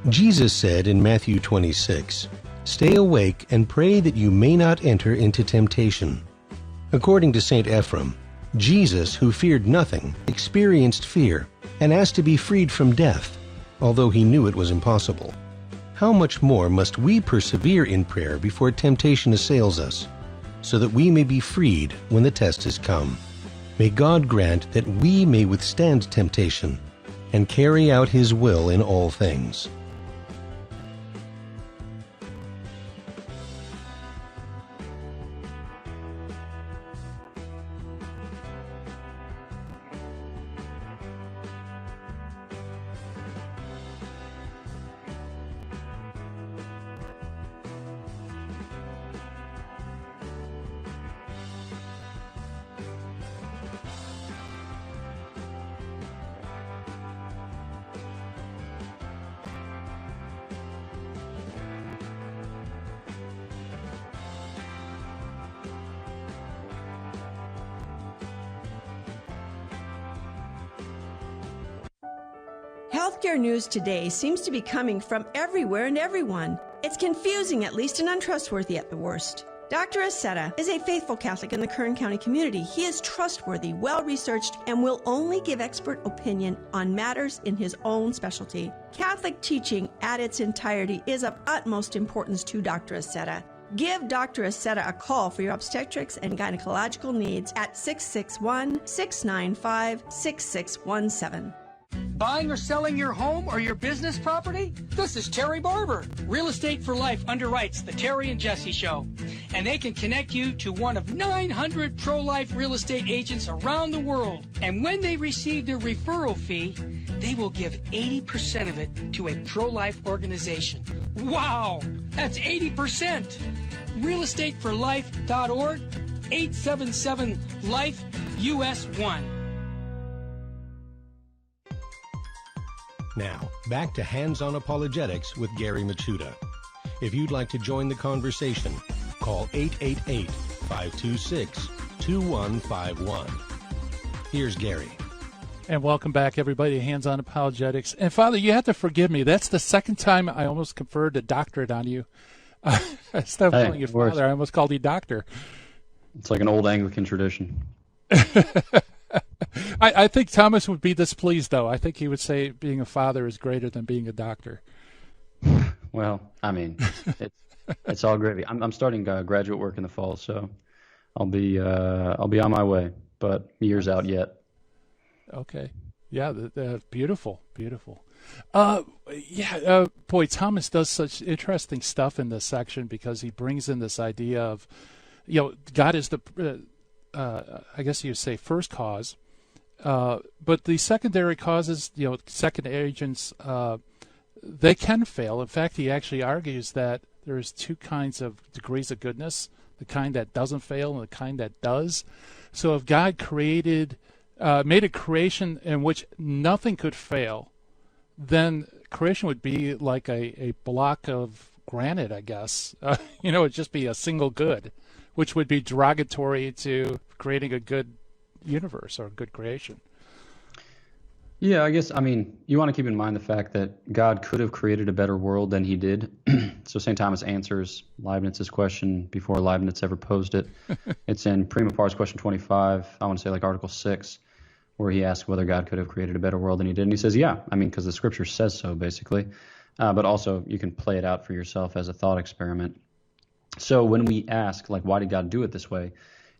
Jesus said in Matthew 26, "Stay awake and pray that you may not enter into temptation." According to St. Ephrem, Jesus, who feared nothing, experienced fear and asked to be freed from death, although he knew it was impossible. How much more must we persevere in prayer before temptation assails us, so that we may be freed when the test has come? May God grant that we may withstand temptation and carry out his will in all things. healthcare news today seems to be coming from everywhere and everyone. It's confusing at least and untrustworthy at the worst. Dr. Aceta is a faithful Catholic in the Kern County community. He is trustworthy, well-researched, and will only give expert opinion on matters in his own specialty. Catholic teaching at its entirety is of utmost importance to Dr. Aceta. Give Dr. Aceta a call for your obstetrics and gynecological needs at 661-695-6617. Buying or selling your home or your business property? This is Terry Barber. Real Estate for Life underwrites the Terry and Jesse Show. And they can connect you to one of 900 pro-life real estate agents around the world. And when they receive their referral fee, they will give 80% of it to a pro-life organization. Wow! That's 80%! realestateforlife.org, 877-LIFE-US1. Now, back to Hands-on Apologetics with Gary Mopsuetia. If you'd like to join the conversation, call 888-526-2151. Here's Gary. And welcome back, everybody, to Hands-on Apologetics. And, Father, you have to forgive me. That's the second time I almost conferred a doctorate on you. Instead of calling you Father, I almost called you Doctor. It's like an old Anglican tradition. I think Thomas would be displeased, though. I think he would say being a father is greater than being a doctor. Well, I mean, it's all gravy. I'm starting graduate work in the fall, so I'll be on my way, but years out yet. Okay, yeah, beautiful, beautiful. Boy, Thomas does such interesting stuff in this section because he brings in this idea of, God is the, I guess you'd say, first cause. But the secondary causes, second agents, they can fail. In fact, he actually argues that there's two kinds of degrees of goodness, the kind that doesn't fail and the kind that does. So if God made a creation in which nothing could fail, then creation would be like a block of granite, I guess. It'd just be a single good, which would be derogatory to creating a good universe or a good creation. Yeah, I guess, you want to keep in mind the fact that God could have created a better world than he did. So St. Thomas answers Leibniz's question before Leibniz ever posed it. It's in Prima Pars question 25, I want to say like Article 6, where he asks whether God could have created a better world than he did. And he says, yeah, because the scripture says so, basically. But also, you can play it out for yourself as a thought experiment. So when we ask, why did God do it this way?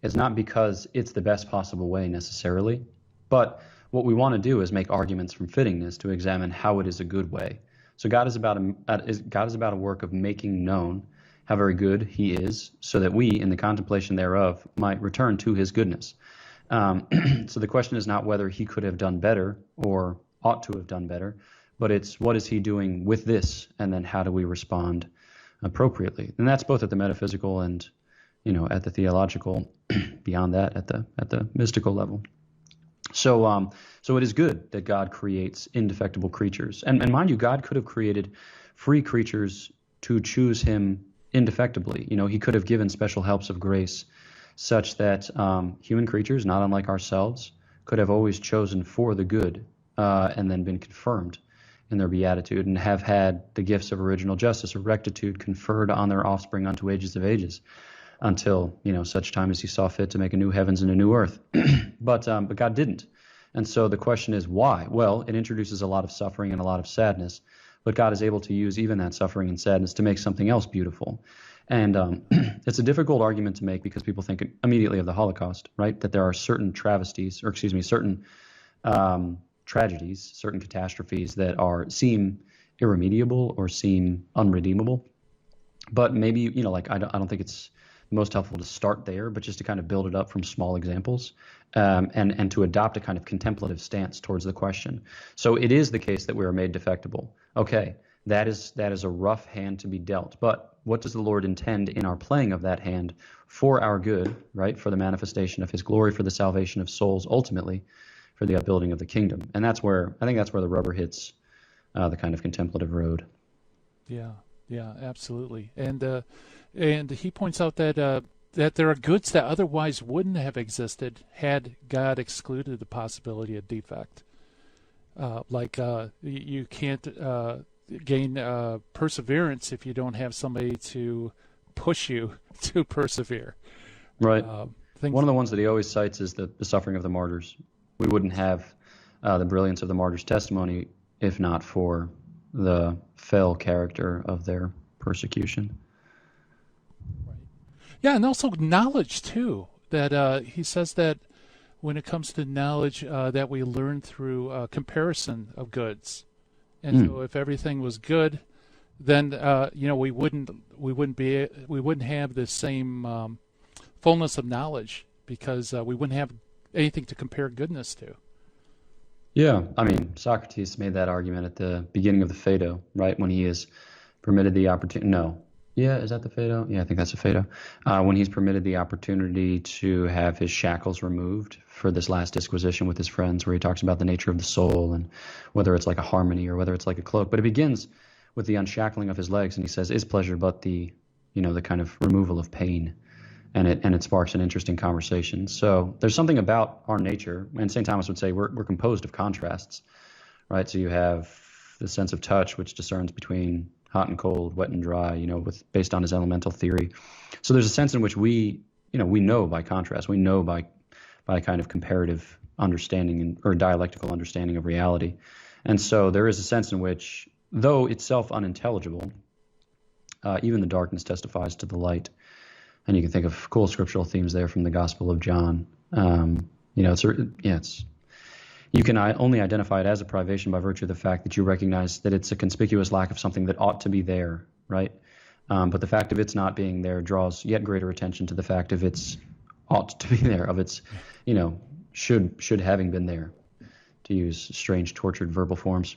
It's not because it's the best possible way necessarily, but what we want to do is make arguments from fittingness to examine how it is a good way. So God is about a work of making known how very good he is, so that we, in the contemplation thereof, might return to his goodness. So the question is not whether he could have done better or ought to have done better, but it's what is he doing with this, and then how do we respond appropriately? And that's both at the metaphysical and, at the theological, beyond that, at the mystical level. So it is good that God creates indefectible creatures. And mind you, God could have created free creatures to choose him indefectibly. He could have given special helps of grace such that human creatures, not unlike ourselves, could have always chosen for the good and then been confirmed in their beatitude and have had the gifts of original justice or rectitude conferred on their offspring unto ages of ages until, such time as he saw fit to make a new heavens and a new earth. But God didn't. And so the question is why? Well, it introduces a lot of suffering and a lot of sadness, but God is able to use even that suffering and sadness to make something else beautiful. And it's a difficult argument to make because people think immediately of the Holocaust, right? That there are certain certain tragedies, certain catastrophes that seem irremediable or seem unredeemable. But maybe, I don't think it's most helpful to start there, but just to kind of build it up from small examples and to adopt a kind of contemplative stance towards the question. So it is the case that we are made defectible. Okay, that is a rough hand to be dealt. But what does the Lord intend in our playing of that hand for our good, right? For the manifestation of his glory, for the salvation of souls, ultimately, for the upbuilding of the kingdom. And I think that's where the rubber hits the kind of contemplative road. Yeah, absolutely. And he points out that there are goods that otherwise wouldn't have existed had God excluded the possibility of defect. You can't gain perseverance if you don't have somebody to push you to persevere. Right. One of the ones that he always cites is the suffering of the martyrs. We wouldn't have the brilliance of the martyrs' testimony if not for the fell character of their persecution. Right. Yeah, and also knowledge, too. That he says that when it comes to knowledge, that we learn through comparison of goods. And so if everything was good, then we wouldn't have the same fullness of knowledge, because we wouldn't have anything to compare goodness to. Yeah, I mean, Socrates made that argument at the beginning of the Phaedo, right? When he is permitted the opportunity. No. Yeah, is that the Phaedo? Yeah, I think that's the Phaedo. When he's permitted the opportunity to have his shackles removed for this last disquisition with his friends, where he talks about the nature of the soul and whether it's like a harmony or whether it's like a cloak. But it begins with the unshackling of his legs, and he says, "Is pleasure but the kind of removal of pain?" And it sparks an interesting conversation. So there's something about our nature, and St. Thomas would say we're composed of contrasts, right? So you have the sense of touch, which discerns between hot and cold, wet and dry, based on his elemental theory. So there's a sense in which we know by contrast, we know by kind of comparative understanding or dialectical understanding of reality. And so there is a sense in which, though itself unintelligible, even the darkness testifies to the light. And you can think of cool scriptural themes there from the Gospel of John. You can only identify it as a privation by virtue of the fact that you recognize that it's a conspicuous lack of something that ought to be there, right? But the fact of its not being there draws yet greater attention to the fact of its ought to be there, of its, should having been there, to use strange, tortured verbal forms.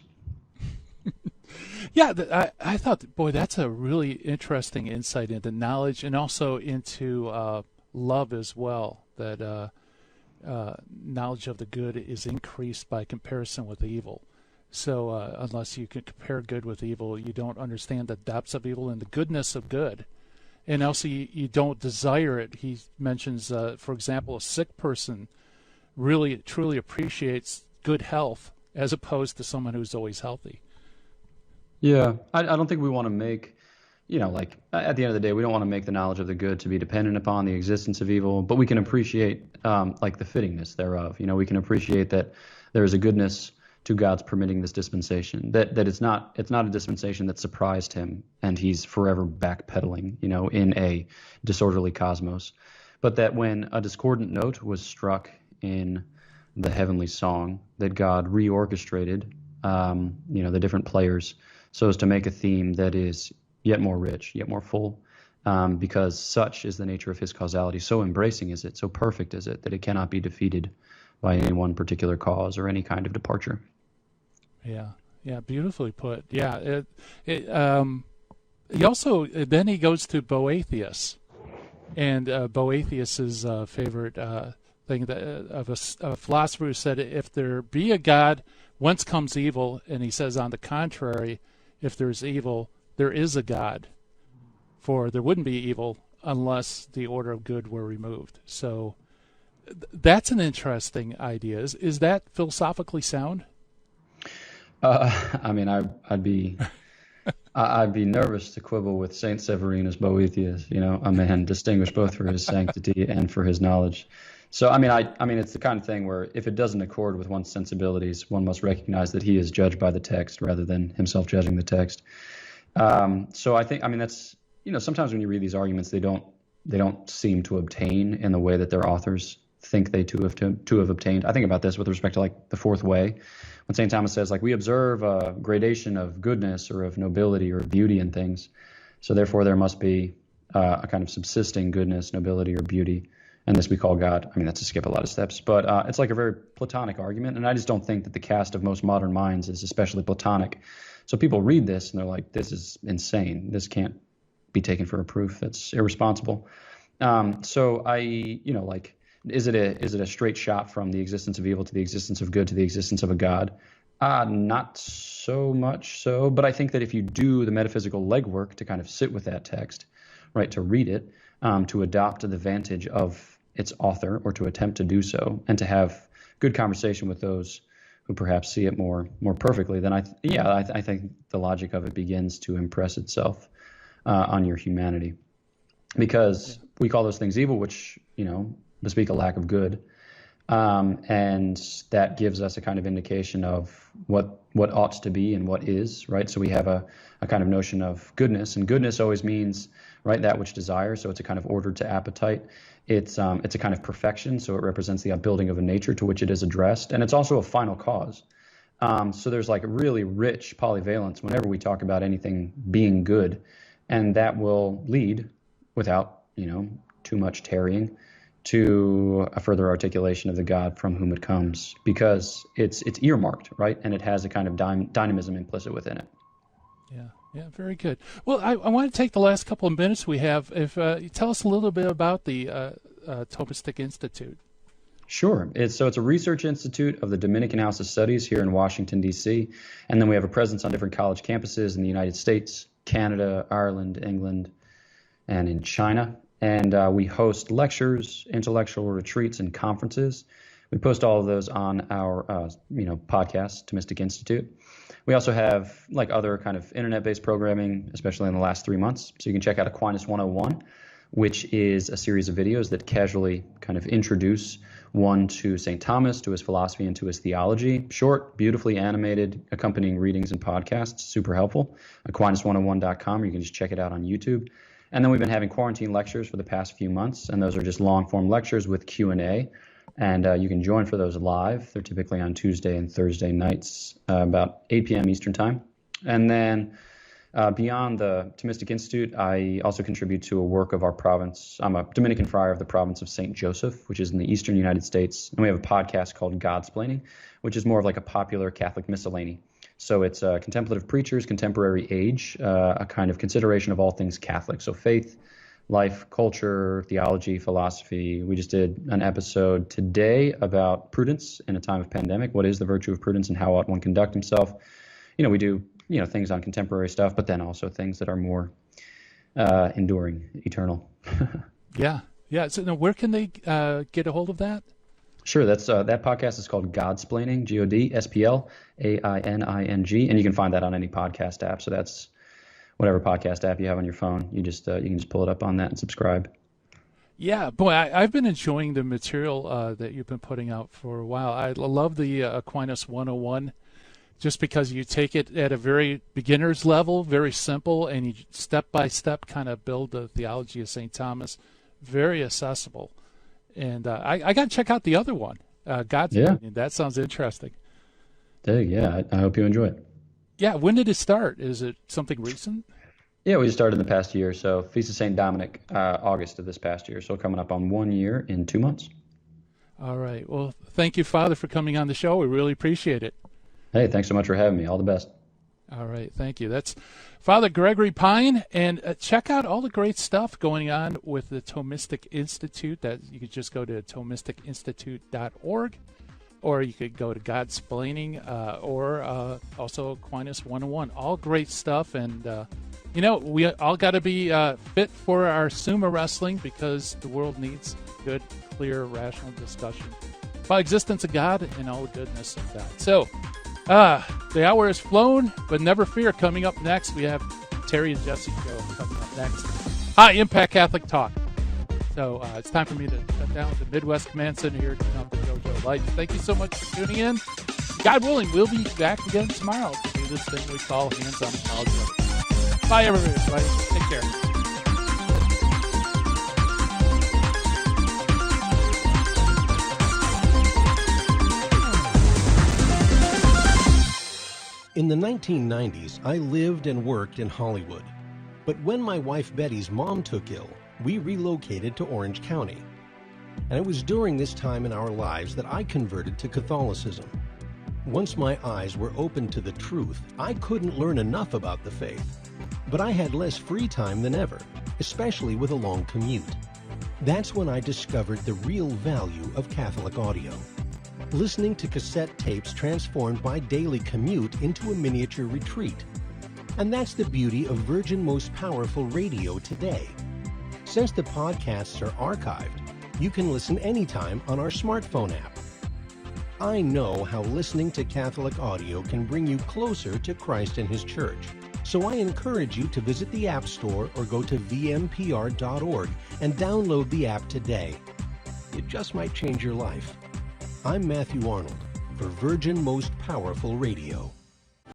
Yeah, I thought, boy, that's a really interesting insight into knowledge and also into love as well, that knowledge of the good is increased by comparison with evil. So unless you can compare good with evil, you don't understand the depths of evil and the goodness of good. And also you don't desire it. He mentions, for example, a sick person really, truly appreciates good health as opposed to someone who's always healthy. Yeah, I don't think we want to make, at the end of the day, we don't want to make the knowledge of the good to be dependent upon the existence of evil, but we can appreciate the fittingness thereof. We can appreciate that there is a goodness to God's permitting this dispensation, that it's not a dispensation that surprised him and he's forever backpedaling, in a disorderly cosmos, but that when a discordant note was struck in the heavenly song, that God reorchestrated, the different players so as to make a theme that is yet more rich, yet more full, because such is the nature of his causality. So embracing is it, so perfect is it, that it cannot be defeated by any one particular cause or any kind of departure. Yeah, beautifully put. Yeah, he also, then he goes to Boethius, and Boethius's favorite thing of a philosopher who said, if there be a God, whence comes evil? And he says, on the contrary, if there's evil, there is a God. For there wouldn't be evil unless the order of good were removed. So that's an interesting idea. Is that philosophically sound? I'd be nervous to quibble with Saint Severinus Boethius, a man distinguished both for his sanctity and for his knowledge. So, it's the kind of thing where if it doesn't accord with one's sensibilities, one must recognize that he is judged by the text rather than himself judging the text. So I think, that's, sometimes when you read these arguments, they don't seem to obtain in the way that their authors think they to have obtained. I think about this with respect to the fourth way, when St. Thomas says, we observe a gradation of goodness or of nobility or beauty in things. So therefore there must be a kind of subsisting goodness, nobility, or beauty. And this we call God. That's to skip a lot of steps, but it's like a very Platonic argument. And I just don't think that the cast of most modern minds is especially Platonic. So people read this and they're like, this is insane. This can't be taken for a proof. That's irresponsible. So is it a straight shot from the existence of evil to the existence of good to the existence of a God? Not so much so, but I think that if you do the metaphysical legwork to kind of sit with that text, right, to read it, to adopt the vantage of its author, or to attempt to do so, and to have good conversation with those who perhaps see it more perfectly, then I think the logic of it begins to impress itself on your humanity, because we call those things evil, which bespeak a lack of good, and that gives us a kind of indication of what ought to be and what is, right? So we have a kind of notion of goodness, and goodness always means, right, that which desires. So it's a kind of order to appetite. It's a kind of perfection, so it represents the upbuilding of a nature to which it is addressed, and it's also a final cause. So there's like a really rich polyvalence whenever we talk about anything being good, and that will lead, without too much tarrying, to a further articulation of the God from whom it comes, because it's earmarked, right, and it has a kind of dynamism implicit within it. Yeah, very good. Well, I want to take the last couple of minutes we have. If you tell us a little bit about the Thomistic Institute. Sure. It's a research institute of the Dominican House of Studies here in Washington, D.C., and then we have a presence on different college campuses in the United States, Canada, Ireland, England, and in China. And we host lectures, intellectual retreats, and conferences. We post all of those on our podcast, Thomistic Institute. We also have like other kind of internet-based programming, especially in the last 3 months. So you can check out Aquinas 101, which is a series of videos that casually kind of introduce one to St. Thomas, to his philosophy, and to his theology. Short, beautifully animated, accompanying readings and podcasts, super helpful. Aquinas101.com, or you can just check it out on YouTube. And then we've been having quarantine lectures for the past few months, and those are just long-form lectures with Q&A. And you can join for those live. They're typically on Tuesday and Thursday nights, about 8 p.m. Eastern Time. And then beyond the Thomistic Institute, I also contribute to a work of our province. I'm a Dominican friar of the province of St. Joseph, which is in the eastern United States. And we have a podcast called Godsplaining, which is more of like a popular Catholic miscellany. So it's contemplative preachers, contemporary age, a kind of consideration of all things Catholic. So faith, life, culture, theology, philosophy. We just did an episode today about prudence in a time of pandemic. What is the virtue of prudence and how ought one conduct himself? We do things on contemporary stuff, but then also things that are more enduring, eternal. Yeah. So now where can they get a hold of that? Sure. That's that podcast is called Godsplaining, Godsplaining, and you can find that on any podcast app. So that's whatever podcast app you have on your phone. You can just pull it up on that and subscribe. Yeah, boy, I've been enjoying the material that you've been putting out for a while. I love the Aquinas 101, just because you take it at a very beginner's level, very simple, and you step by step kind of build the theology of St. Thomas. Very accessible. And I got to check out the other one, God's Opinion. That sounds interesting. Yeah, I hope you enjoy it. Yeah, when did it start? Is it something recent? Yeah, we just started in the past year. So Feast of St. Dominic, August of this past year. So coming up on 1 year in 2 months. All right. Well, thank you, Father, for coming on the show. We really appreciate it. Hey, thanks so much for having me. All the best. All right. Thank you. That's Father Gregory Pine. And check out all the great stuff going on with the Thomistic Institute. That you could just go to thomisticinstitute.org. Or you could go to Godsplaining or also Aquinas 101. All great stuff. And, we all got to be fit for our sumo wrestling, because the world needs good, clear, rational discussion about existence of God and all the goodness of God. So the hour has flown, but never fear. Coming up next, we have Terry and Jesse show coming up next. High Impact Catholic Talk. So it's time for me to shut down the Midwest Command Center here to turn off the JoJo lights. Thank you so much for tuning in. God willing, we'll be back again tomorrow to do this thing we call Hands on Apologetics. Bye, everybody. Take care. In the 1990s, I lived and worked in Hollywood. But when my wife Betty's mom took ill, we relocated to Orange County. And it was during this time in our lives that I converted to Catholicism. Once my eyes were opened to the truth, I couldn't learn enough about the faith. But I had less free time than ever, especially with a long commute. That's when I discovered the real value of Catholic audio. Listening to cassette tapes transformed my daily commute into a miniature retreat. And that's the beauty of Virgin Most Powerful Radio today. Since the podcasts are archived, you can listen anytime on our smartphone app. I know how listening to Catholic audio can bring you closer to Christ and His Church. So I encourage you to visit the App Store or go to vmpr.org and download the app today. It just might change your life. I'm Matthew Arnold for Virgin Most Powerful Radio.